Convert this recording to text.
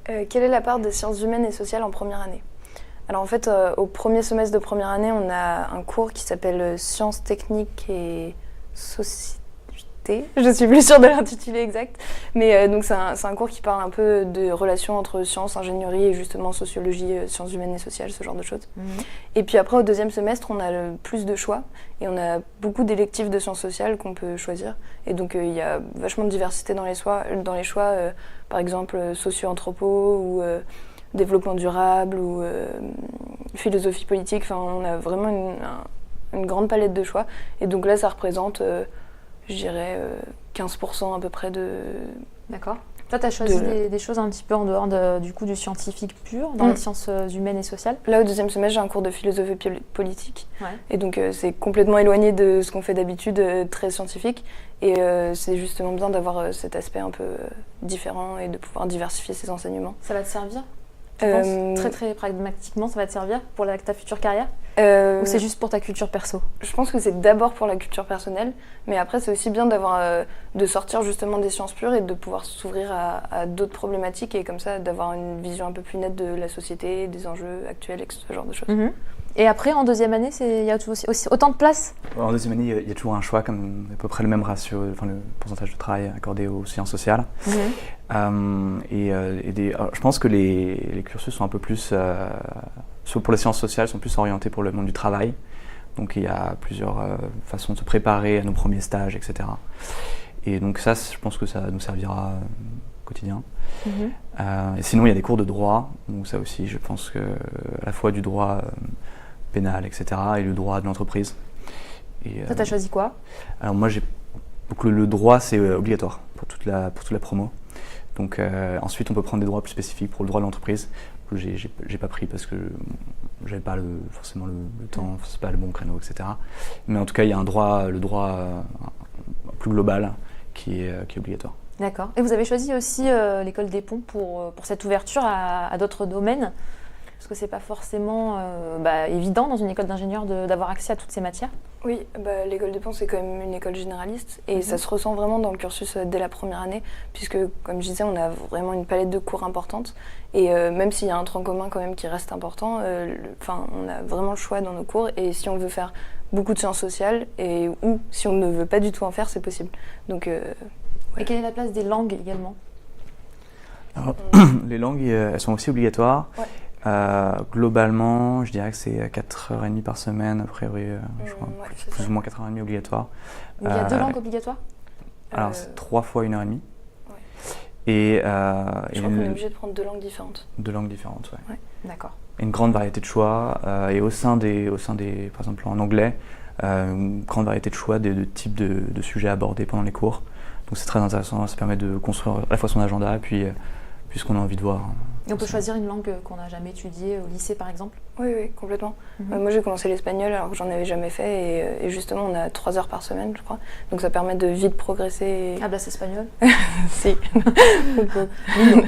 Quelle est la part des sciences humaines et sociales en première année? Alors en fait, au premier semestre de première année, on a un cours qui s'appelle Sciences techniques et société. Je suis plus sûre de l'intitulé exact. Mais donc c'est un cours qui parle un peu de relations entre sciences, ingénierie et justement sociologie, sciences humaines et sociales, ce genre de choses. Et puis après, au deuxième semestre, on a plus de choix et on a beaucoup d'électives de sciences sociales qu'on peut choisir. Et donc il y a vachement de diversité dans les choix. Par exemple socio-anthropo ou développement durable ou philosophie politique. Enfin, on a vraiment une grande palette de choix. Et donc là, ça représente, je dirais, 15% à peu près de... D'accord. Toi, tu as choisi des choses un petit peu en dehors du coup du scientifique pur, dans les sciences humaines et sociales. Là, au deuxième semestre, j'ai un cours de philosophie politique. Ouais. Et donc, c'est complètement éloigné de ce qu'on fait d'habitude, très scientifique. Et c'est justement bien d'avoir cet aspect un peu différent et de pouvoir diversifier ses enseignements. Ça va te servir, tu penses, très très pragmatiquement, ça va te servir pour ta future carrière ou c'est juste pour ta culture perso? Je pense que c'est d'abord pour la culture personnelle, mais après c'est aussi bien de sortir justement des sciences pures et de pouvoir s'ouvrir à d'autres problématiques et comme ça d'avoir une vision un peu plus nette de la société, des enjeux actuels et ce genre de choses. Et après, en deuxième année, il y a aussi autant de place? En deuxième année, il y a toujours un choix, comme à peu près le même ratio, enfin le pourcentage de travail accordé aux sciences sociales. Je pense que les cursus sont un peu plus, pour les sciences sociales, sont plus orientés pour le monde du travail. Donc il y a plusieurs façons de se préparer à nos premiers stages, etc. Et donc ça, je pense que ça nous servira au quotidien. Et sinon, il y a des cours de droit. Donc ça aussi, je pense que à la fois du droit pénal, etc. et le droit de l'entreprise. Toi, t'as choisi quoi? Alors moi, le droit, c'est obligatoire pour toute la promo. Donc ensuite, on peut prendre des droits plus spécifiques pour le droit de l'entreprise. J'ai pas pris parce que j'avais pas forcément le temps, c'est pas le bon créneau, etc. Mais en tout cas, il y a le droit plus global qui est obligatoire. D'accord. Et vous avez choisi aussi l'école des ponts pour cette ouverture à d'autres domaines? Parce que c'est pas forcément évident dans une école d'ingénieur d'avoir accès à toutes ces matières. Oui, l'école des ponts c'est quand même une école généraliste et ça se ressent vraiment dans le cursus dès la première année puisque comme je disais on a vraiment une palette de cours importante et même s'il y a un tronc commun quand même qui reste important, on a vraiment le choix dans nos cours et si on veut faire beaucoup de sciences sociales ou si on ne veut pas du tout en faire c'est possible. Donc, Et quelle est la place des langues également? Alors, les langues elles sont aussi obligatoires. Ouais. Globalement, je dirais que c'est 4h30 par semaine, a priori, je crois, plus ou moins 4h30 obligatoires. Il y a 2 langues obligatoires? Alors, c'est 3 fois 1h30. Ouais. Et, je crois qu'on est obligé de prendre 2 langues différentes. 2 langues différentes, ouais. D'accord. Une grande variété de choix, et au sein des, par exemple en anglais, une grande variété de choix de types de sujets abordés pendant les cours. Donc c'est très intéressant, ça permet de construire à la fois son agenda et puis ce qu'on a envie de voir. Et on peut choisir une langue qu'on n'a jamais étudiée au lycée par exemple? Oui, complètement. Moi j'ai commencé l'espagnol alors que j'en avais jamais fait et justement on a 3 heures par semaine je crois. Donc ça permet de vite progresser. Ah bah c'est espagnol? Si. Non.